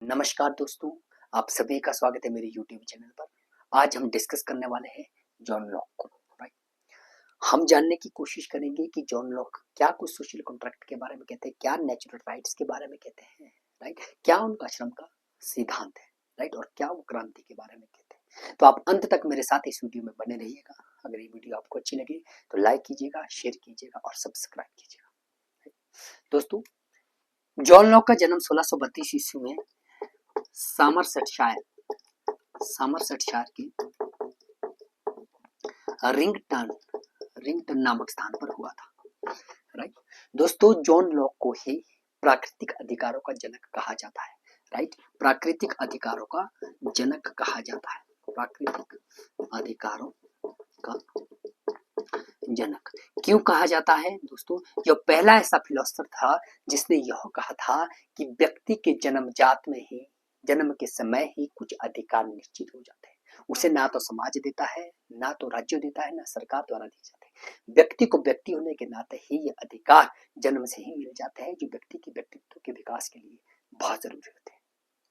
नमस्कार दोस्तों, आप सभी का स्वागत है मेरे YouTube चैनल पर। आज हम डिस्कस करने वाले हैं जॉन लॉक को। राइट, हम जानने की कोशिश करेंगे कि जॉन लॉक क्या कुछ सोशल कॉन्ट्रैक्ट के बारे में कहते हैं, क्या नेचुरल राइट्स के बारे में कहते हैं, राइट, क्या उनका श्रम का सिद्धांत है, राइट, और क्या वो क्रांति के बारे में कहते हैं। तो आप अंत तक मेरे साथ इस वीडियो में बने रहिएगा। अगर ये वीडियो आपको अच्छी लगे तो लाइक कीजिएगा, शेयर कीजिएगा और सब्सक्राइब कीजिएगा। दोस्तों, जॉन लॉक का जन्म 1632 ईस्वी में सामरसेटशायर के रिंगटन नामक स्थान पर हुआ था। राइट दोस्तों, जॉन लॉक को ही प्राकृतिक अधिकारों का जनक कहा जाता है। राइट, प्राकृतिक अधिकारों का जनक कहा जाता है। प्राकृतिक अधिकारों का जनक क्यों कहा जाता है दोस्तों? यह पहला ऐसा फिलोसोफर था जिसने यह कहा था कि व्यक्ति के जन्म के समय ही कुछ अधिकार निश्चित हो जाते हैं। उसे ना तो समाज देता है, ना तो राज्य देता है, ना सरकार द्वारा दिए जाते हैं। व्यक्ति को व्यक्ति होने के नाते ही ये अधिकार जन्म से ही मिल जाते हैं, जो व्यक्ति के व्यक्तित्व के विकास के लिए बहुत जरूरी होते हैं।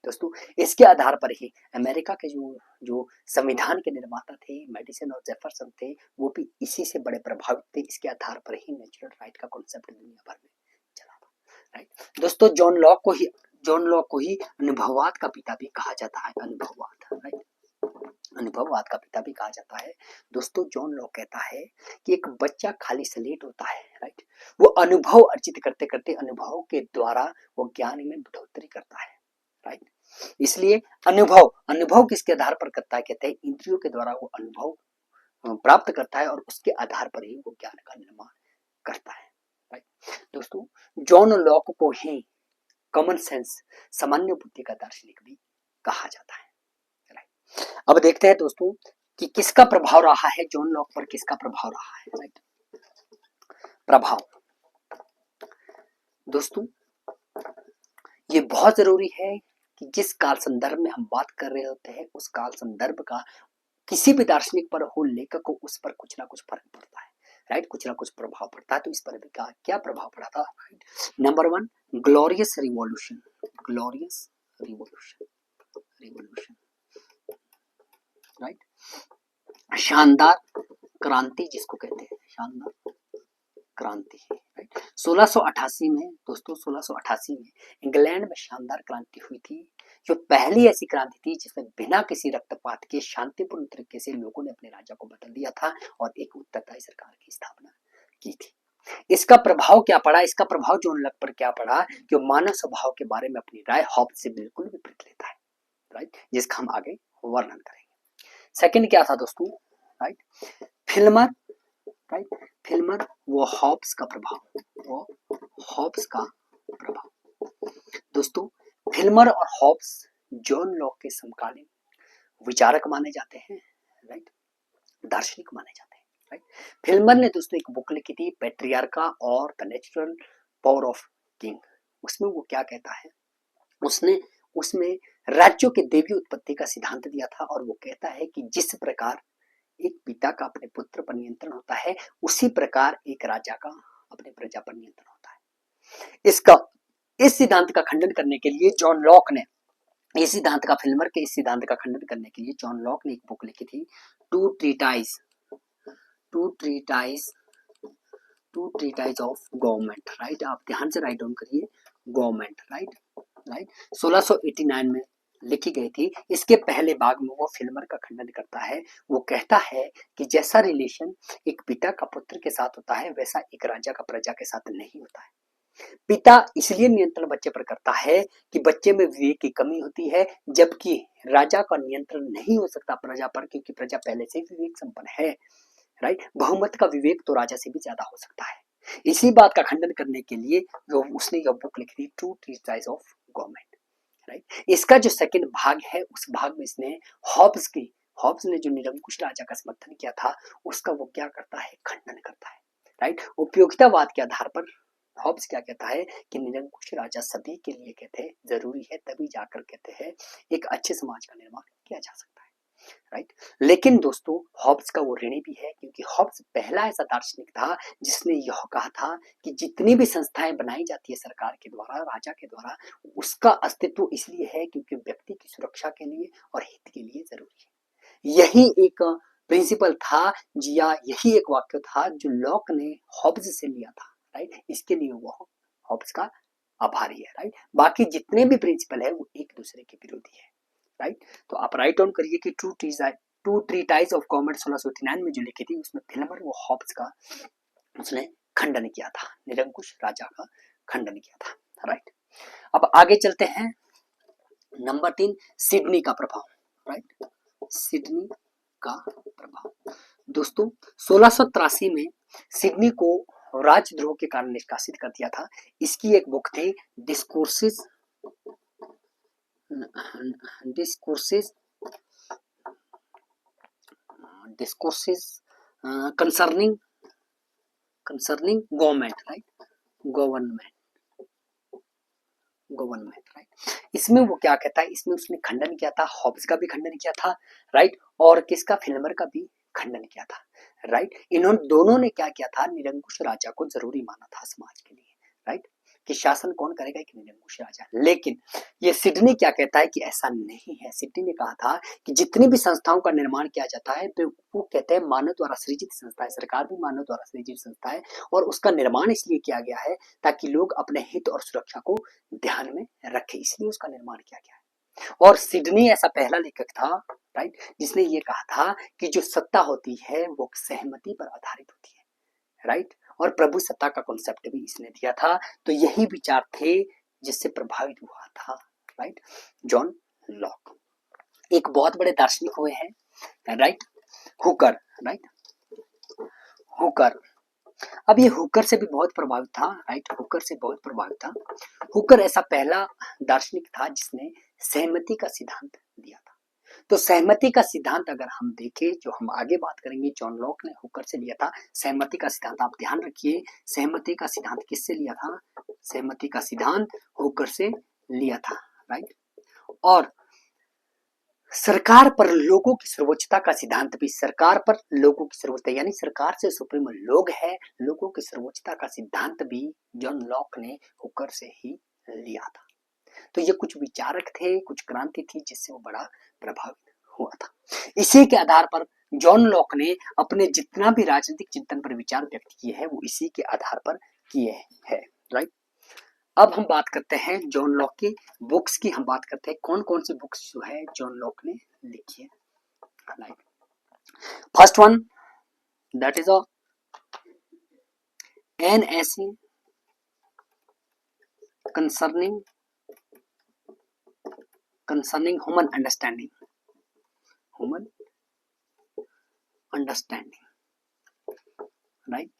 दोस्तों, इसके आधार पर ही अमेरिका के जो संविधान के निर्माता थे, मेडिसन और जेफरसन थे, वो भी इसी से बड़े प्रभावित थे। इसके आधार पर ही नेचुरल राइट का कॉन्सेप्ट दुनिया भर में चला था। राइट दोस्तों, जॉन लॉक को ही अनुभववाद का पिता भी कहा जाता है। अनुभववाद का पिता भी कहा जाता है। दोस्तों, जॉन लॉक कहता है कि एक बच्चा खाली स्लेट होता है। राइट, वो अनुभव अर्जित करते करते अनुभव के द्वारा वो ज्ञान में बढ़ोतरी करता है। राइट, इसलिए अनुभव किसके आधार पर करता है? कहते हैं इंद्रियों के द्वारा वो अनुभव प्राप्त करता है और उसके आधार पर ही वो ज्ञान का निर्माण करता है। राइट दोस्तों, जॉन लॉक को ही कॉमन सेंस, सामान्य बुद्धि का दार्शनिक भी कहा जाता है। राइट, अब देखते हैं दोस्तों कि किसका प्रभाव रहा है, जॉन लॉक पर किसका प्रभाव रहा है। राइट, प्रभाव दोस्तों, ये बहुत जरूरी है कि जिस काल संदर्भ में हम बात कर रहे होते हैं, उस काल संदर्भ का किसी भी दार्शनिक पर हो, लेखक को उस पर कुछ ना कुछ फर्क पड़ता है। राइट, कुछ ना कुछ प्रभाव पड़ता है। तो इस पर भी क्या प्रभाव पड़ा था? Right, number 1, glorious revolution. Right, शानदार क्रांति जिसको कहते हैं, शानदार क्रांति। राइट, 1688 में दोस्तों, 1688 में इंग्लैंड में शानदार क्रांति हुई थी, जो पहली ऐसी क्रांति थी जिसमें बिना किसी रक्तपात के शांतिपूर्ण तरीके से लोगों ने अपने राजा को बदल दिया था और एक उत्तरदायी सरकार की स्थापना की थी। इसका प्रभाव क्या पड़ा? इसका प्रभाव जॉन लॉक पर क्या पड़ा? कि मानव स्वभाव के बारे में अपनी राय हॉब्स से बिल्कुल विपरीत लेता है। राइट, जिसका हम आगे वर्णन करेंगे। सेकंड क्या था दोस्तों? राइट, फिल्मर वो हॉब्स का प्रभाव। दोस्तों, फिल्मर और हॉब्स जॉन लॉक के समकालीन विचारक माने जाते हैं। राइट, दार्शनिक माने जाते हैं। राइट, फिल्मर ने दोस्तों एक बुक लिखी थी, पैट्रियार्का और the natural power of king. उसमें वो क्या कहता है? उसमें राज्यों के देवी उत्पत्ति का सिद्धांत दिया था और वो कहता है कि जिस प्रकार एक पिता का अपने पुत्र पर नियंत्रण होता है, उसी प्रकार एक राजा का अपने प्रजा पर नियंत्रण होता है। इस सिद्धांत का खंडन करने के लिए जॉन लॉक ने फिल्मर के इस सिद्धांत का खंडन करने के लिए जॉन लॉक ने एक बुक लिखी थी, two treatise of government. Right, आप ध्यान से राइट डाउन करिए, गवर्नमेंट। राइट, 1689 में लिखी गई थी। इसके पहले भाग में वो फिल्मर का खंडन करता है। वो कहता है कि जैसा रिलेशन एक पिता का पुत्र के साथ होता है, वैसा एक राजा का प्रजा के साथ नहीं होता है। पिता इसलिए नियंत्रण बच्चे पर करता है कि बच्चे में विवेक की कमी होती है, जबकि राजा का नियंत्रण नहीं हो सकता प्रजा पर, क्योंकि प्रजा पहले से विवेक संपन्न है। राइट, बहुमत का विवेक तो राजा से भी ज्यादा हो सकता है। इसी बात का खंडन करने के लिए उसने यह बुक लिखी थी, two treatise of government. Right, इसका जो सेकंड भाग है, उस भाग में इसने हॉब्स ने जो निरंकुश राजा का समर्थन किया था, उसका वो क्या करता है? खंडन करता है। राइट, उपयोगितावाद के आधार पर हॉब्स क्या कहता है कि निरंकुश राजा सभी के लिए कहते हैं जरूरी है, तभी जाकर कहते हैं एक अच्छे समाज का निर्माण किया जा सकता है। राइट। लेकिन दोस्तों हॉब्स का वो ऋणी भी है, क्योंकि हॉब्स पहला ऐसा दार्शनिक था जिसने यह कहा था कि जितनी भी संस्थाएं बनाई जाती है सरकार के द्वारा, राजा के द्वारा, उसका अस्तित्व इसलिए है क्योंकि व्यक्ति की सुरक्षा के लिए और हित के लिए जरूरी है। यही एक प्रिंसिपल था, या यही एक वाक्य था जो लॉक ने हॉब्स से लिया था, राइट। इसके लिए वो हॉब्स का आभारी है, राइट। बाकी जितने भी प्रिंसिपल है वो एक दूसरे के विरोधी है, राइट। तो आप राइट डाउन करिए कि टू ट्रीटाइज ऑफ गवर्नमेंट 1689 में जो लिखी थी, उसमें फिल्मर वो हॉब्स का उसने खंडन किया था, निरंकुश राजा का खंडन किया था, राइट। अब आगे चलते हैं। नंबर 3, सिडनी का प्रभाव, राइट। सिडनी का प्रभाव दोस्तों 1683 में सिडनी को राजद्रोह के कारण निष्कासित कर दिया था। इसकी एक बुक थी discourses concerning government, right, government, right. इसमें वो क्या कहता है, इसमें उसने खंडन किया था, हॉब्स का भी खंडन किया था, राइट, और किसका, फिल्मर का भी खंडन किया था, राइट। इन्होंने दोनों ने क्या किया था, निरंकुश राजा को जरूरी माना था समाज के लिए, राइट, कि शासन कौन करेगा, एक निरंकुश राजा। लेकिन ये सिडनी क्या कहता है कि ऐसा नहीं है। सिडनी ने कहा था कि जितनी भी संस्थाओं का निर्माण किया जाता है तो वो कहते हैं मानव द्वारा सृजित संस्था है, सरकार भी मानव द्वारा सृजित संस्था है, और उसका निर्माण इसलिए किया गया है ताकि लोग अपने हित और सुरक्षा को ध्यान में रखे, इसलिए उसका निर्माण किया गया है। और सिडनी ऐसा पहला लेखक था, राइट, जिसने ये कहा था कि जो सत्ता होती है वो सहमति पर आधारित होती है, राइट, और प्रभु सत्ता का कॉन्सेप्ट भी इसने दिया था। तो यही विचार थे जिससे प्रभावित हुआ था, राइट, जॉन लॉक। एक बहुत बड़े दार्शनिक हुए हैं, राइट, हुकर, राइट, हुकर। अब ये हुकर से भी बहुत प्रभावित था, राइट, हुकर से बहुत प्रभावित था। हुकर ऐसा पहला दार्शनिक था जिसने सहमति का सिद्धांत दिया था। तो सहमति का सिद्धांत अगर हम देखें, जो हम आगे बात करेंगे, जॉन लॉक ने हुकर से लिया था सहमति का सिद्धांत। आप ध्यान रखिए, सहमति का सिद्धांत किससे लिया था, सहमति का सिद्धांत हुकर से लिया था, राइट। और सरकार पर लोगों की सर्वोच्चता का सिद्धांत भी, सरकार पर लोगों की सर्वोच्चता यानी सरकार से सुप्रीम लोग है, लोगों की सर्वोच्चता का सिद्धांत भी जॉन लॉक ने हुकर से ही लिया था। तो ये कुछ विचारक थे, कुछ क्रांति थी जिससे वो बड़ा प्रभावित हुआ था। इसी के आधार पर जॉन लॉक ने अपने जितना भी राजनीतिक चिंतन पर विचार व्यक्त किए हैं वो इसी के आधार पर किए हैं, राइट। अब हम बात करते हैं जॉन लॉक की बुक्स की, हम बात करते हैं कौन कौन सी बुक्स जो है जॉन लॉक ने लिखी है, right. First one that is an essay concerning human understanding, right.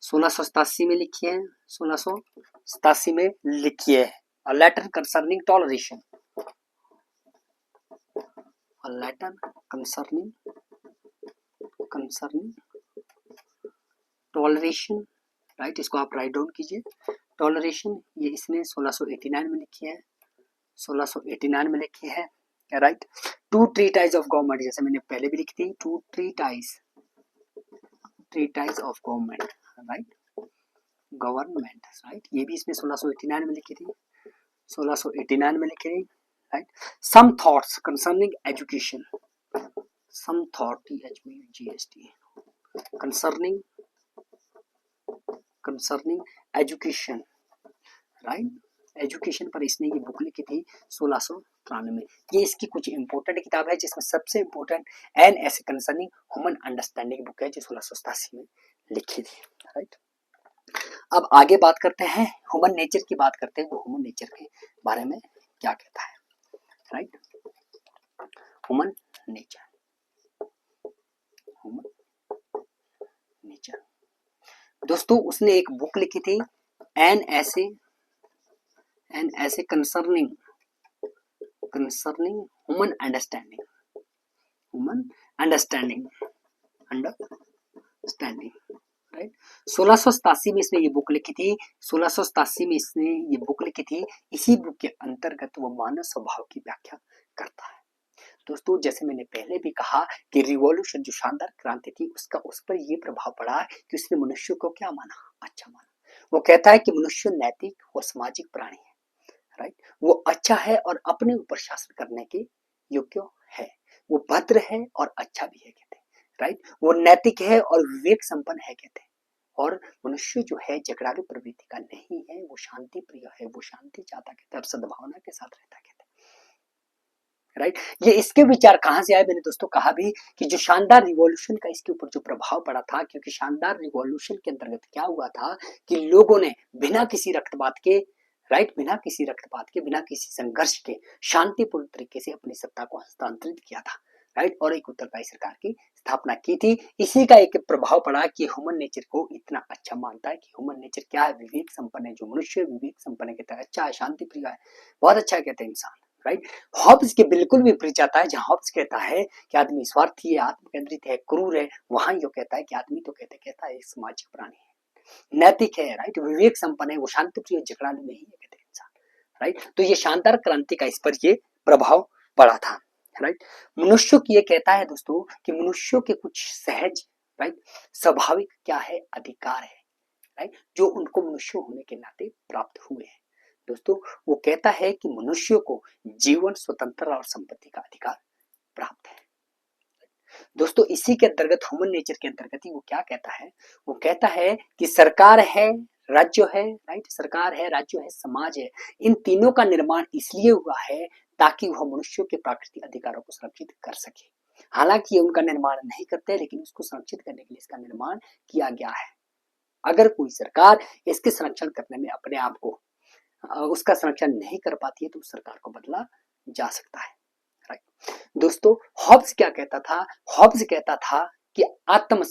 1687 में लिखी है, 1687 में लिखी है। A letter concerning toleration, a letter concerning toleration, right, इसको आप राइट डाउन कीजिए, टॉलरेशन। ये इसने 1689 में लिखी है, 1689 में लिखी है, right. Two treatise of government, जैसे मैंने पहले भी लिखी थी, two treatise of government, right, government, right. ये भी इसने 1689 में लिखी थी, 1689 में लिखी थी, right. Some thoughts concerning education, some thought, THOUGHT, concerning education, right, education पर इसने ये बुक लिखी थी 1693 में। ये इसकी कुछ इंपॉर्टेंट किताब है, जिसमें सबसे important an essay concerning human understanding book है जो 1687 में लिखी थी, राइट। अब आगे बात करते हैं, ह्यूमन नेचर की बात करते हैं, वो ह्यूमन नेचर के बारे में क्या कहता है, राइट। ह्यूमन नेचर, दोस्तों उसने एक बुक लिखी थी an essay concerning human understanding, right. 1687 में इसने ये बुक लिखी थी, 1687 में इसने ये बुक लिखी थी। इसी बुक के अंतर्गत वो मानव स्वभाव की व्याख्या करता है। तो दोस्तों जैसे मैंने पहले भी कहा कि रिवॉल्यूशन जो शानदार क्रांति थी उसका उस पर ये प्रभाव पड़ा कि उसने मनुष्य को क्या माना, अच्छा माना। वो कहता है कि मनुष्य नैतिक और सामाजिक प्राणी है, राइट। वो अच्छा है और अपने ऊपर शासन करने के योग्य है, वो भद्र है और अच्छा भी है कहते हैं, राइट। वो नैतिक है और विवेक संपन्न है कहते हैं। और मनुष्य जो है झगड़ालू प्रवृत्ति का नहीं है, वो शांति प्रिय है, वो शांति चाहता कहते हैं और सद्भावना के साथ रहता कहते हैं, राइट। ये इसके विचार कहां से आए, मैंने दोस्तों कहा भी कि जो शानदार रिवॉल्यूशन का इसके ऊपर जो प्रभाव पड़ा था, क्योंकि शानदार रिवॉल्यूशन के अंतर्गत क्या हुआ था कि लोगों ने बिना किसी रक्तपात के, राइट, बिना किसी रक्तपात के, बिना किसी संघर्ष के शांतिपूर्ण तरीके से अपनी सत्ता को हस्तांतरित किया था, राइट, और एक उत्तरदायी सरकार की स्थापना की थी। इसी का एक प्रभाव पड़ा कि ह्यूमन नेचर को इतना अच्छा मानता है कि ह्यूमन नेचर क्या है, विवेक संपन्न है, जो मनुष्य विवेक संपन्न कहता है, अच्छा है, शांति प्रिय है, बहुत अच्छा है कहते हैं इंसान, राइट। हॉब्स के बिल्कुल विपरीत जाता है, जहां हॉब्स कहता है कि आदमी स्वार्थी है, आत्मकेंद्रित है, क्रूर है, वहां जो कहता है कि आदमी तो कहता है एक सामाजिक प्राणी है, नैतिक है, राइट, विवेक संपन्न है, वो शांति प्रिय झगड़ालू नहीं है कहते हैं इंसान, राइट। तो ये शानदार क्रांति का इस पर ये प्रभाव पड़ा था, राइट। मनुष्य की ये कहता है दोस्तों कि मनुष्यों के कुछ सहज, राइट, स्वाभाविक क्या है, अधिकार है, राइट, जो उनको मनुष्य होने के नाते प्राप्त हुए हैं। दोस्तों वो कहता है कि मनुष्य को जीवन, स्वतंत्रता और संपत्ति का अधिकार प्राप्त है। दोस्तों इसी के अंतर्गत, ह्यूमन नेचर के अंतर्गत ही वो क्या कहता है, वो कहता है कि सरकार है, राज्य है, राइट, सरकार है, राज्य है, समाज है, इन तीनों का निर्माण इसलिए हुआ है ताकि वह मनुष्यों के प्राकृतिक अधिकारों को सुरक्षित कर सके। हालांकि ये उनका निर्माण नहीं करते, लेकिन उसको संरक्षित करने के लिए इसका निर्माण किया गया है। अगर कोई सरकार इसके संरक्षण करने में अपने आप को उसका संरक्षण नहीं कर पाती है तो उस सरकार को बदला जा सकता है, राइट। दोस्तों हॉब्स क्या कहता था, हॉब्स कहता था कि आत्म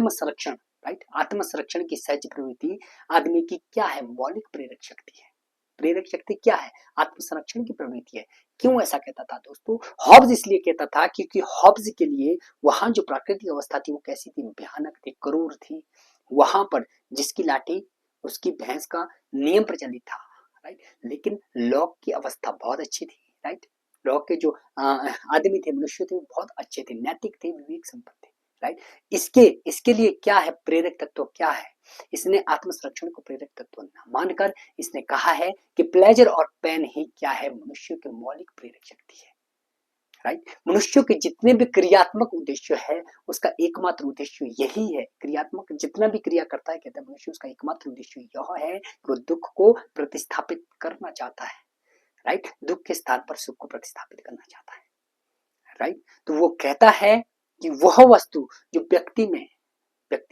संरक्षण, राइट, आत्म संरक्षण की सहज प्रवृत्ति आदमी की क्या है, मौलिक प्रेरक शक्ति है। प्रेरक शक्ति क्या है, आत्म संरक्षण की प्रवृत्ति है। क्यों ऐसा कहता था दोस्तों, हॉब्स इसलिए कहता था क्योंकि हॉब्स के लिए वहां जो प्राकृतिक अवस्था थी वो कैसी थी, भयानक थी, क्रूर थी। वहां पर जिसकी लाठी उसकी भैंस का नियम प्रचलित था, राइट, लेकिन लॉक की अवस्था बहुत अच्छी थी, राइट। लॉक के जो आदमी थे, मनुष्य थे, वो बहुत अच्छे थे, नैतिक थे, विवेक संपन्न थे, राइट। इसके लिए क्या है, प्रेरक तत्व क्या है, इसने आत्म संरक्षण को प्रेरक तत्व न मानकर इसने कहा है कि प्लेजर और पेन ही क्या है, मनुष्य के मौलिक प्रेरक शक्ति है, राइट। मनुष्य के जितने भी क्रियात्मक उद्देश्य है उसका एकमात्र उद्देश्य यही है, क्रियात्मक जितना भी क्रिया करता है कहते हैं मनुष्य, उसका एकमात्र उद्देश्य यह है कि वो दुख को प्रतिस्थापित करना चाहता है, राइट, दुख के स्थान पर सुख को प्रतिस्थापित करना चाहता है, राइट। तो वो कहता है कि वह वस्तु जो व्यक्ति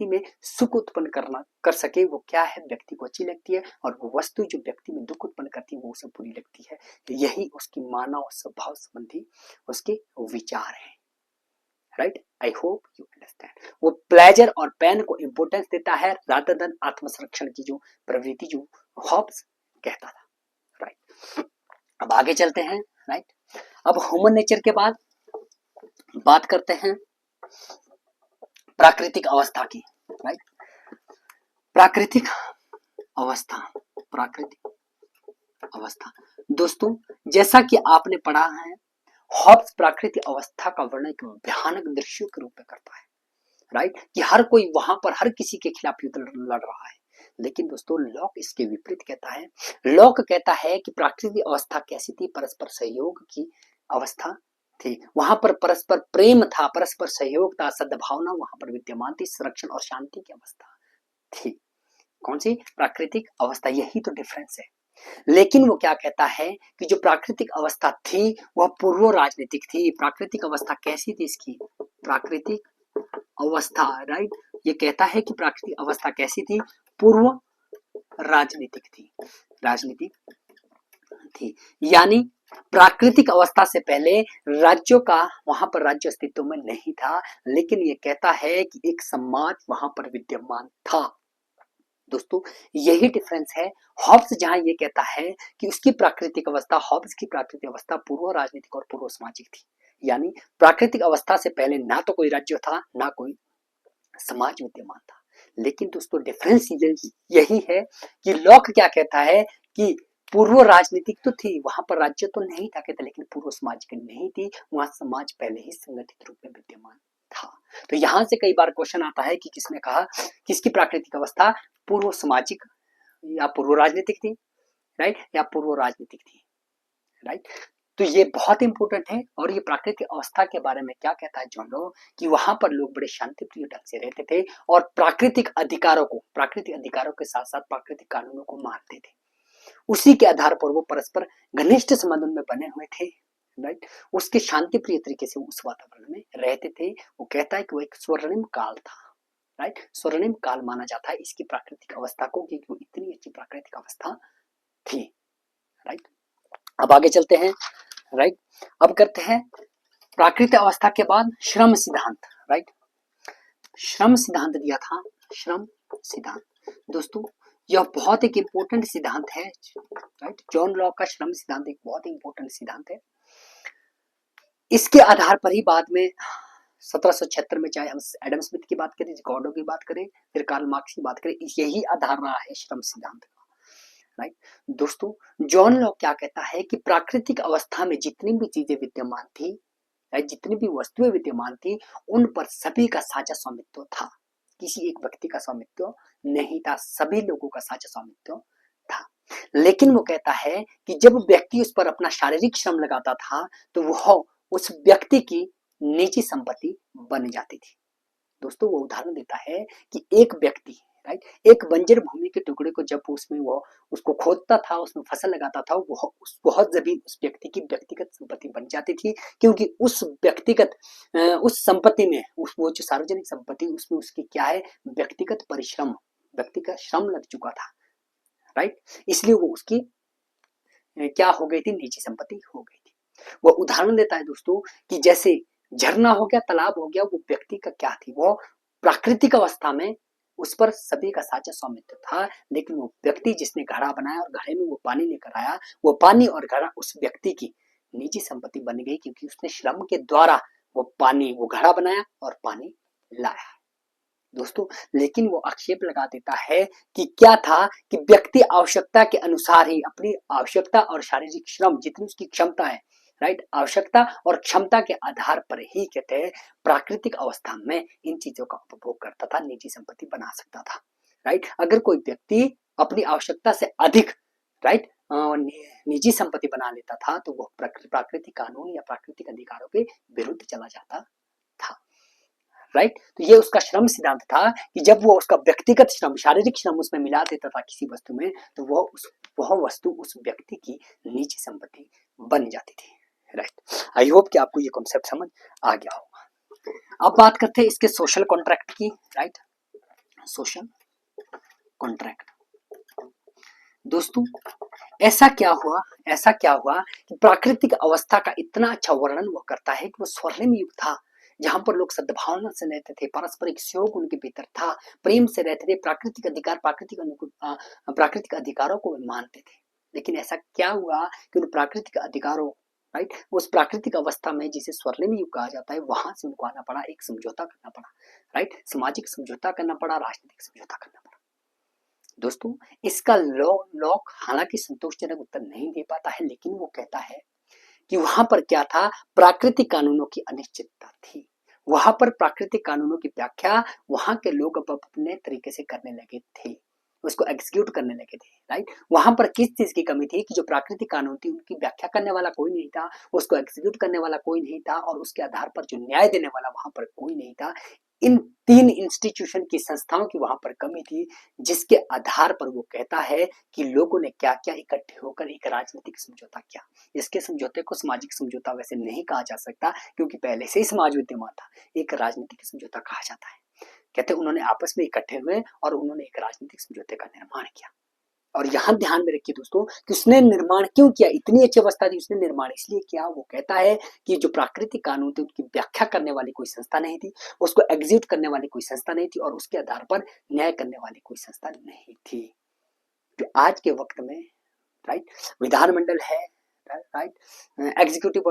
में सुख उत्पन्न कर सके वो क्या है, व्यक्ति को अच्छी लगती है, और वो वस्तु जो व्यक्ति में दुख उत्पन्न करती है वो उसे बुरी लगती है। तो यही उसकी मानव स्वभाव संबंधी उसके विचार है, right. I hope you understand. वो प्लेजर और पेन को इंपोर्टेंस देता है रादर देन आत्मसंरक्षण की जो प्रवृत्ति जो हॉब्स कहता था, राइट। अब आगे चलते हैं, राइट। अब ह्यूमन नेचर के बाद बात करते हैं प्राकृतिक अवस्था की, राइट। प्राकृतिक अवस्था, प्राकृतिक अवस्था दोस्तों जैसा कि आपने पढ़ा है, हॉब्स प्राकृतिक अवस्था का वर्णन एक भयानक दृश्यों के रूप में करता है, राइट, कि हर कोई वहां पर हर किसी के खिलाफ युद्ध लड़ रहा है। लेकिन दोस्तों लॉक इसके विपरीत कहता है। लॉक कहता है कि प्राकृतिक अवस्था कैसी थी, परस्पर सहयोग की अवस्था थी, वहां पर परस्पर प्रेम था, परस्पर सहयोग था, सद्भावना वहां पर विद्यमान थी, संरक्षण और शांति की अवस्था थी। कौन सी प्राकृतिक अवस्था, यही तो डिफरेंस है। लेकिन वो क्या कहता है कि जो प्राकृतिक अवस्था थी वह पूर्व राजनीतिक थी। प्राकृतिक अवस्था कैसी थी इसकी, प्राकृतिक अवस्था, राइट, ये कहता है कि प्राकृतिक अवस्था कैसी थी, पूर्व राजनीतिक थी, राजनीतिक थी। यानी प्राकृतिक अवस्था से पहले राज्यों का वहां पर राज्य अस्तित्व में नहीं था, लेकिन ये कहता है कि एक समाज वहां पर विद्यमान था। दोस्तों यही डिफरेंस है। हॉब्स जहां ये कहता है कि उसकी प्राकृतिक अवस्था, हॉब्स की प्राकृतिक अवस्था पूर्व राजनीतिक और पूर्व सामाजिक थी, यानी प्राकृतिक अवस्था से पहले ना तो कोई राज्य था ना कोई समाज विद्यमान था। लेकिन दोस्तों डिफरेंस यही है कि लॉक क्या कहता है कि पूर्व राजनीतिक तो थी, वहां पर राज्य तो नहीं था कहते, लेकिन पूर्व सामाजिक नहीं थी, वहां समाज पहले ही संगठित रूप में विद्यमान था। तो यहाँ से कई बार क्वेश्चन आता है कि किसने कहा किसकी प्राकृतिक अवस्था पूर्व सामाजिक या पूर्व राजनीतिक थी, राइट, या पूर्व राजनीतिक थी, राइट। तो ये बहुत इंपॉर्टेंट है। और ये प्राकृतिक अवस्था के बारे में क्या कहता है जॉन लॉ कि वहां पर लोग बड़े शांतिप्रिय ढंग से रहते थे और प्राकृतिक अधिकारों के साथ साथ प्राकृतिक कानूनों को मानते थे। उसी के आधार पर वो परस्पर घनिष्ठ संबंध में बने हुए थे, राइट। उसके शांति प्रिय तरीके से उस वातावरण में रहते थे। वो कहता है कि वो एक स्वर्णिम काल था, राइट, स्वर्णिम काल माना जाता है इसकी प्राकृतिक अवस्था को, क्योंकि वो इतनी अच्छी प्राकृतिक अवस्था थी, राइट। अब आगे चलते हैं, राइट। अब करते हैं प्राकृतिक अवस्था के बाद श्रम सिद्धांत, राइट। श्रम सिद्धांत दिया था, श्रम सिद्धांत दोस्तों यह बहुत एक इंपॉर्टेंट सिद्धांत है, राइट। जॉन लॉक का श्रम सिद्धांत एक बहुत इंपॉर्टेंट सिद्धांत है। इसके आधार पर ही बाद में 1776 में चाहे हम एडम स्मिथ की बात करें, रिकॉर्डो की बात करें, फिर कार्ल मार्क्स की बात करें, यही आधार रहा है श्रम सिद्धांत का, राइट। दोस्तों जॉन लॉक क्या कहता है कि प्राकृतिक अवस्था में जितनी भी चीजें विद्यमान थी, जितनी भी वस्तुएं विद्यमान थी, उन पर सभी का साझा स्वामित्व था, किसी एक व्यक्ति का स्वामित्व नहीं था, सभी लोगों का साझा स्वामित्व था। लेकिन वो कहता है कि जब व्यक्ति उस पर अपना शारीरिक श्रम लगाता था तो वह उस व्यक्ति की निजी संपत्ति बन जाती थी। दोस्तों वो उदाहरण देता है कि एक व्यक्ति, राइट, एक बंजर भूमि के टुकड़े को जब उसमें वो उसको खोदता था, उसमें फसल लगाता था, वह जमीन उस व्यक्ति की व्यक्तिगत संपत्ति बन जाती थी, क्योंकि उस व्यक्तिगत उस संपत्ति में वो जो सार्वजनिक संपत्ति उसमें उसकी क्या है, व्यक्तिगत परिश्रम, व्यक्तिगत श्रम लग चुका था, राइट। इसलिए वो उसकी क्या हो गई थी, निजी संपत्ति हो गई थी। वो उदाहरण देता है दोस्तों कि जैसे झरना हो गया, तालाब हो गया, वो व्यक्ति का क्या थी, वो प्राकृतिक अवस्था में उस पर सभी का साझा स्वामित्व था, लेकिन वो व्यक्ति जिसने घड़ा बनाया और घड़े में वो पानी लेकर आया, वो पानी और घड़ा उस व्यक्ति की निजी संपत्ति बन गई, क्योंकि उसने श्रम के द्वारा वो घड़ा बनाया और पानी लाया। दोस्तों लेकिन वो आक्षेप लगा देता है कि क्या था कि व्यक्ति आवश्यकता के अनुसार ही अपनी आवश्यकता और शारीरिक श्रम जितनी उसकी क्षमता है, राइट, आवश्यकता और क्षमता के आधार पर ही कहते हैं प्राकृतिक अवस्था में इन चीजों का उपभोग करता था, निजी संपत्ति बना सकता था, राइट। अगर कोई व्यक्ति अपनी आवश्यकता से अधिक, राइट, निजी संपत्ति बना लेता था तो वो प्राकृतिक कानून या प्राकृतिक अधिकारों के विरुद्ध चला जाता था, राइट। तो ये उसका श्रम सिद्धांत था कि जब वो उसका व्यक्तिगत श्रम, शारीरिक श्रम उसमें मिला देता था किसी वस्तु में, तो वह वस्तु उस व्यक्ति की निजी संपत्ति बन जाती थी, राइट। आई होप कि आपको ये कॉन्सेप्ट समझ आ गया होगा। अब बात करते हैं इसके सोशल कॉन्ट्रैक्ट की, राइट, सोशल कॉन्ट्रैक्ट। दोस्तों ऐसा क्या हुआ कि प्राकृतिक अवस्था का इतना अच्छा वर्णन वो करता है कि वो स्वर्णिम युग था, जहां पर लोग सद्भावना से रहते थे, पारस्परिक सहयोग उनके भीतर था, प्रेम से रहते थे, प्राकृतिक अधिकार, प्राकृतिक अधिकारों को मानते थे। लेकिन ऐसा क्या हुआ कि उन प्राकृतिक अधिकारों, राइट, उस प्राकृतिक अवस्था में जिसे स्वर्णिम युग कहा जाता है, वहां से उनको आना पड़ा, एक समझौता करना पड़ा, राइट, सामाजिक समझौता करना पड़ा, राजनीतिक समझौता करना पड़ा। दोस्तों इसका लॉक हालांकि संतोषजनक उत्तर नहीं दे पाता है, लेकिन वो कहता है कि वहां पर क्या था, प्राकृतिक कानूनों की अनिश्चितता थी। वहां पर प्राकृतिक कानूनों की व्याख्या वहां के लोग अपने तरीके से करने लगे थे, उसको एग्जीक्यूट करने लगे थे, राइट। वहां पर किस चीज की कमी थी कि जो प्राकृतिक कानून थी उनकी व्याख्या करने वाला कोई नहीं था, उसको एग्जीक्यूट करने वाला कोई नहीं था, और उसके आधार पर जो न्याय देने वाला वहां पर कोई नहीं था। इन तीन इंस्टीट्यूशन की, संस्थाओं की वहां पर कमी थी, जिसके आधार पर वो कहता है कि लोगों ने क्या क्या इकट्ठे होकर एक राजनीतिक समझौता किया। इसके समझौते को सामाजिक समझौता वैसे नहीं कहा जा सकता, क्योंकि पहले से ही समाज विद्यमान था, एक राजनीतिक समझौता कहा जाता है। कहते उन्होंने आपस में इकट्ठे हुए और उन्होंने एक राजनीतिक समझौते का निर्माण किया। और यहाँ ध्यान में रखिए दोस्तों कि उसने निर्माण क्यों किया, इतनी अच्छी अवस्था थी, उसने निर्माण इसलिए किया, वो कहता है कि जो प्राकृतिक कानून थे उनकी व्याख्या करने वाली कोई संस्था नहीं थी, उसको एग्जीक्यूट करने वाली कोई संस्था नहीं थी, और उसके आधार पर न्याय करने वाली कोई संस्था नहीं थी। तो आज के वक्त में, राइट, विधानमंडल है, राइट, एग्जीक्यूटिव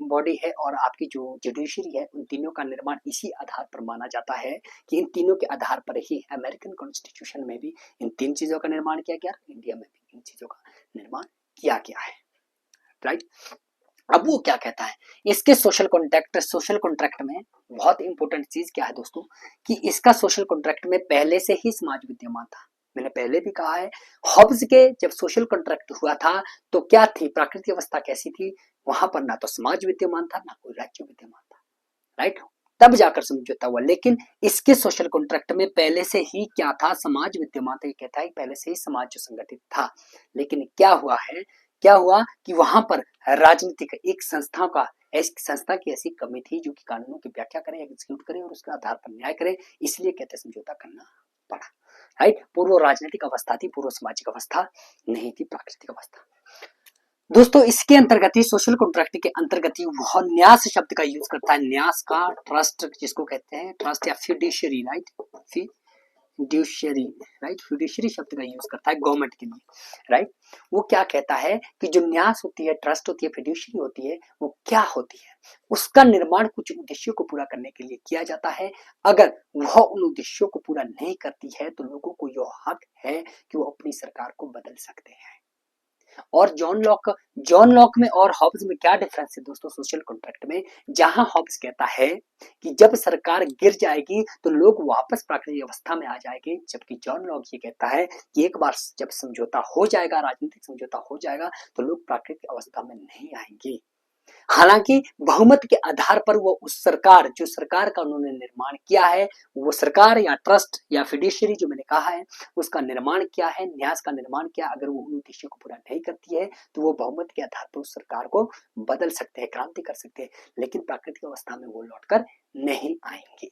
बॉडी है, और आपकी जो जुडिशरी है, उन तीनों का निर्माण इसी आधार पर माना जाता है कि इन तीनों के आधार पर ही अमेरिकन कॉन्स्टिट्यूशन में भी इन तीन चीजों का निर्माण किया गया, इंडिया में भी इन चीजों का निर्माण किया गया है, राइट। अब वो क्या कहता है, इसके सोशल कॉन्ट्रैक्ट में बहुत इंपॉर्टेंट चीज क्या है दोस्तों, कि इसका सोशल कॉन्ट्रैक्ट में पहले से ही समाज विद्यमान था। मैंने पहले भी कहा है, हॉब्स के जब सोशल कॉन्ट्रैक्ट हुआ था तो क्या थी, प्राकृतिक अवस्था कैसी थी, वहां पर ना तो समाज विद्यमान था, ना कोई राज्य विद्यमान था, राइट। तब जाकर समझौता हुआ, लेकिन इसके सोशल कॉन्ट्रैक्ट में पहले से ही क्या था, समाज विद्यमान था। ये कहता है पहले से ही समाज जो संगठित था, लेकिन क्या हुआ है, क्या हुआ कि वहां पर राजनीतिक एक संस्था का, ऐसी संस्था की ऐसी कमी थी जो कि कानूनों की व्याख्या करे, एग्जीक्यूट करे और उसके आधार पर न्याय करे, इसलिए कहते समझौता करना पड़ा, राइट। पूर्व राजनीतिक अवस्था थी, पूर्व सामाजिक अवस्था नहीं थी, प्राकृतिक अवस्था। दोस्तों इसके अंतर्गत ही, सोशल कॉन्ट्रैक्ट के अंतर्गत ही वह न्यास शब्द का यूज करता है, न्यास का, ट्रस्ट जिसको कहते हैं, ट्रस्ट या fiduciary, right, fiduciary, right, fiduciary शब्द का यूज करता है गवर्नमेंट के लिए, राइट। वो क्या कहता है कि जो न्यास होती है, ट्रस्ट होती है, फिड्यूशियरी होती है, वो क्या होती है, उसका निर्माण कुछ उद्देश्यों को पूरा करने के लिए किया जाता है। अगर वह उन उद्देश्यों को पूरा नहीं करती है तो लोगों को यह हक है कि वो अपनी सरकार को बदल सकते हैं। और जॉन लॉक में और हॉब्स में क्या डिफरेंस है दोस्तों, सोशल कॉन्ट्रैक्ट में, जहां हॉब्स कहता है कि जब सरकार गिर जाएगी तो लोग वापस प्राकृतिक अवस्था में आ जाएंगे, जबकि जॉन लॉक ये कहता है कि एक बार जब समझौता हो जाएगा, राजनीतिक समझौता हो जाएगा, तो लोग प्राकृतिक अवस्था में नहीं आएंगे। हालांकि बहुमत के आधार पर वो उस सरकार, जो सरकार का उन्होंने निर्माण किया है, वो सरकार या ट्रस्ट या फिड्यूशियरी जो मैंने कहा है, उसका निर्माण क्या है, न्यास का निर्माण क्या, अगर वो उन उद्देश्यों को पूरा नहीं करती है तो वो बहुमत के आधार पर उस सरकार को बदल सकते हैं, क्रांति कर सकते हैं, लेकिन प्राकृतिक अवस्था में वो लौटकर नहीं आएंगे।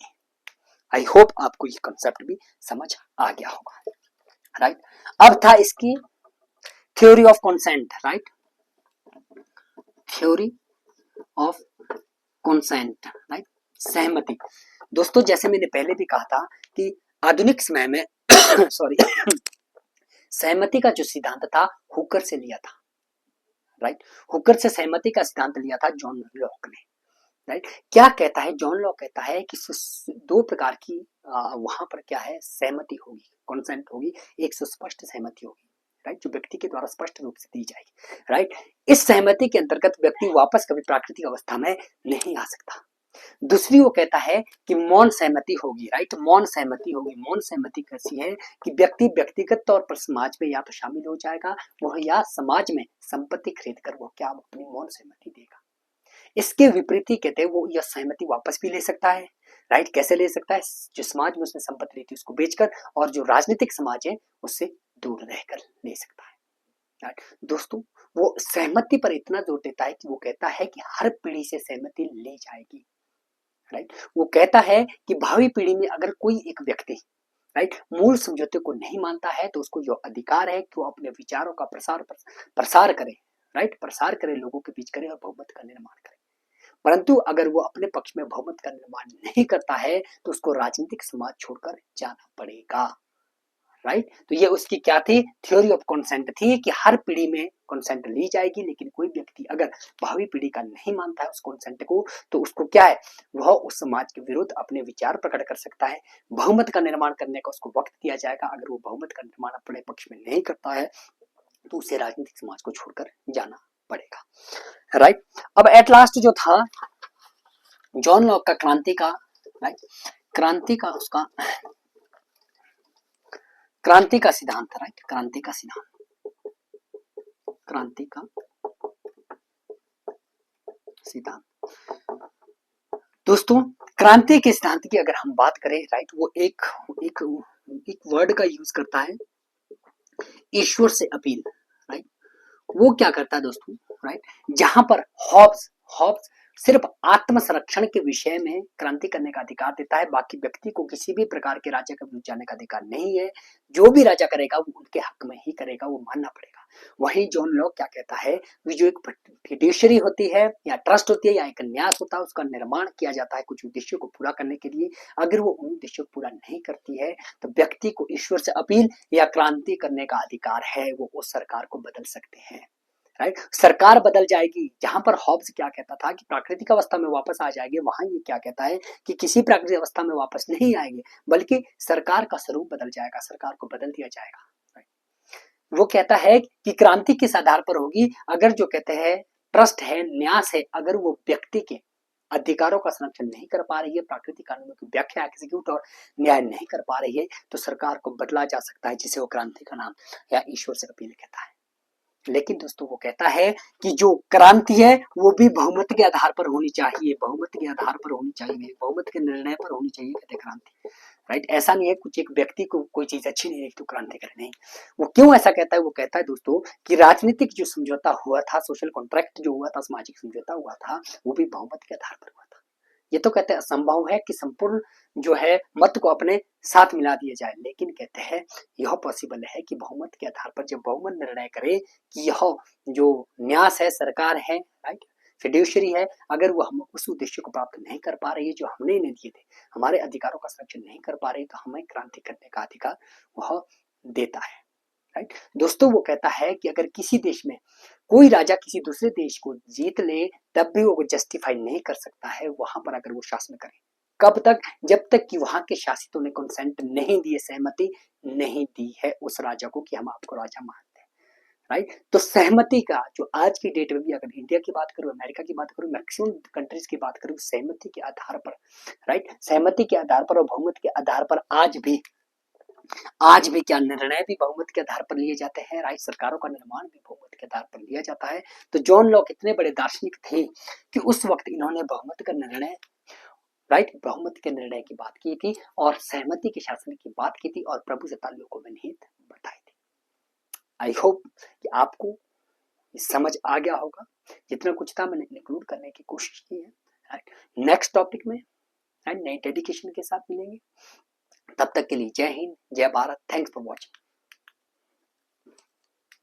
आई होप आपको ये कॉन्सेप्ट भी समझ आ गया होगा, राइट। अब था इसकी theory of consent, right, theory of consent, right, सहमति। दोस्तों जैसे मैंने पहले भी कहा था कि आधुनिक समय में सॉरी सहमति का जो सिद्धांत था हुकर से लिया था, राइट, हुकर से सहमति का सिद्धांत लिया था जॉन लॉक ने, राइट। क्या कहता है जॉन लॉक, कहता है कि दो प्रकार की वहां पर क्या है, सहमति होगी, कंसेंट होगी, एक सुस्पष्ट सहमति होगी, राइट, जो व्यक्ति के द्वारा स्पष्ट रूप से दी जाएगी, राइट। इस सहमति के अंतर्गत व्यक्ति वापस कभी प्राकृतिक अवस्था में नहीं आ सकता। दूसरी वो कहता है कि मौन सहमति होगी, राइट, मौन सहमति होगी। मौन सहमति कैसी है कि व्यक्ति व्यक्तिगत तौर पर समाज में या तो शामिल हो जाएगा वह, या समाज में संपत्ति खरीद कर वो क्या अपनी मौन सहमति देगा। इसके विपरीत ही कहते हैं वो यह सहमति वापस भी ले सकता है, राइट। कैसे ले सकता है, जो समाज में उसने संपत्ति ली थी उसको बेचकर, और जो राजनीतिक समाज है उससे दूर रहकर ले सकता है, राइट। दोस्तों वो सहमति पर इतना जोर देता है कि वो कहता है कि हर पीढ़ी से सहमति ली जाएगी, राइट। वो कहता है कि भावी पीढ़ी में अगर कोई एक व्यक्ति, राइट, मूल समझौते को नहीं मानता है तो उसको जो अधिकार है कि वो अपने विचारों का प्रसार करे, राइट, प्रसार करे, लोगों के बीच करे और बहुमत का निर्माण करे। परंतु अगर वो अपने पक्ष में बहुमत का निर्माण नहीं करता है तो उसको राजनीतिक समाज छोड़कर जाना पड़ेगा, राइट। तो ये उसकी क्या थी, थ्योरी ऑफ कंसेंट थी कि हर पीढ़ी में कंसेंट ली जाएगी, लेकिन कोई व्यक्ति अगर भावी पीढ़ी का नहीं मानता है उस कंसेंट को तो उसको क्या है, वह उस समाज के विरुद्ध अपने विचार प्रकट कर सकता है। बहुमत का निर्माण करने का उसको वक्त दिया जाएगा, अगर वो बहुमत का निर्माण अपने पक्ष में नहीं करता है तो उसे राजनीतिक समाज को छोड़कर जाना पड़ेगा, राइट। अब एट लास्ट जो था जॉन लॉक का क्रांति का, राइट, क्रांति का उसका क्रांति का सिद्धांत, राइट, क्रांति का सिद्धांत, क्रांति का सिद्धांत। दोस्तों क्रांति के सिद्धांत की अगर हम बात करें, राइट, वो एक वर्ड का यूज करता है, ईश्वर से अपील, राइट। वो क्या करता है दोस्तों, राइट, जहां पर हॉब्स सिर्फ आत्म संरक्षण के विषय में क्रांति करने का अधिकार देता है, बाकी व्यक्ति को किसी भी प्रकार के राजा के विरुद्ध जाने का अधिकार नहीं है। जो भी राजा करेगा वो उनके हक में ही करेगा, वो मानना पड़ेगा। वहीं जॉन लॉक क्या कहता है, जो एक फिड्यूशियरी होती है या ट्रस्ट होती है या एक न्यास होता है, उसका निर्माण किया जाता है कुछ उद्देश्यों को पूरा करने के लिए। अगर वो उन उद्देश्यों को पूरा नहीं करती है तो व्यक्ति को ईश्वर से अपील या क्रांति करने का अधिकार है, वो उस सरकार को बदल सकते हैं, राइट। सरकार बदल जाएगी। जहां पर हॉब्स क्या कहता था कि प्राकृतिक अवस्था में वापस आ जाएंगे, वहां ये क्या कहता है कि किसी प्राकृतिक अवस्था में वापस नहीं आएंगे, बल्कि सरकार का स्वरूप बदल जाएगा, सरकार को बदल दिया जाएगा, राइट। वो कहता है कि क्रांति किस आधार पर होगी, अगर जो कहते हैं ट्रस्ट है, न्यास है, अगर वो व्यक्ति के अधिकारों का संरक्षण नहीं कर पा रही है, प्राकृतिक कानूनों की व्याख्या एग्जीक्यूट और न्याय नहीं कर पा रही है, तो सरकार को बदला जा सकता है, जिसे वो क्रांति का नाम या ईश्वर से अपील कहता है। लेकिन दोस्तों वो कहता है कि जो क्रांति है वो भी बहुमत के आधार पर होनी चाहिए, बहुमत के आधार पर होनी चाहिए, बहुमत के निर्णय पर होनी चाहिए कहते क्रांति। राइट, ऐसा नहीं है कुछ एक व्यक्ति को कोई चीज अच्छी नहीं लगी तो क्रांति करे, नहीं। वो क्यों ऐसा कहता है, वो कहता है दोस्तों कि राजनीतिक जो समझौता हुआ था, सोशल कॉन्ट्रैक्ट जो हुआ था, सामाजिक समझौता हुआ था, वो भी बहुमत के आधार पर हुआ था। ये तो कहते हैं असंभव है कि संपूर्ण जो है मत को अपने साथ मिला दिया जाए, लेकिन कहते हैं यह पॉसिबल है कि बहुमत के आधार पर जब बहुमत निर्णय करे कि यह जो न्यास है, सरकार है, राइट, फिड्यूशरी है, अगर वो हम उस उद्देश्य को प्राप्त नहीं कर पा रही है जो हमने इन्हें दिए थे, हमारे अधिकारों का संरक्षण नहीं कर पा रही, तो हमें क्रांति करने का अधिकार वह देता है। राइट, दोस्तों वो कहता है कि अगर किसी देश में कोई राजा किसी दूसरे देश को जीत ले, तब भी वो जस्टिफाई नहीं कर सकता है वहां पर अगर वो शासन करे। कब तक? जब तक कि वहां के शासितों ने कंसेंट नहीं दिए, सहमति नहीं दी है उस राजा को कि हम आपको राजा मानते हैं। राइट, तो सहमति का जो आज की डेट में भी, अगर इंडिया की बात करूं, अमेरिका की बात करूं, मैक्सिमम कंट्रीज की बात करूं, सहमति के आधार पर, राइट, सहमति के आधार पर और बहुमत के आधार पर आज भी क्या निर्णय भी बहुमत के आधार पर लिए जाते हैं। राइट, सरकारों का निर्माण भी बहुमत के आधार पर लिया जाता है। तो जॉन लॉक इतने बड़े दार्शनिक थे कि उस वक्त इन्होंने बहुमत का निर्णय, राइट, बहुमत के निर्णय की बात की थी और सहमति के शासन की बात की थी और प्रभु से ताल्लुकों में निहित बताई थी। आई होप कि आपको समझ आ गया होगा। जितना कुछ था मैंने इंक्लूड करने की कोशिश की है। राइट, नेक्स्ट टॉपिक में नई डेडिकेशन के साथ मिलेंगे। तब तक के लिए जय हिंद, जय भारत। Thanks for watching.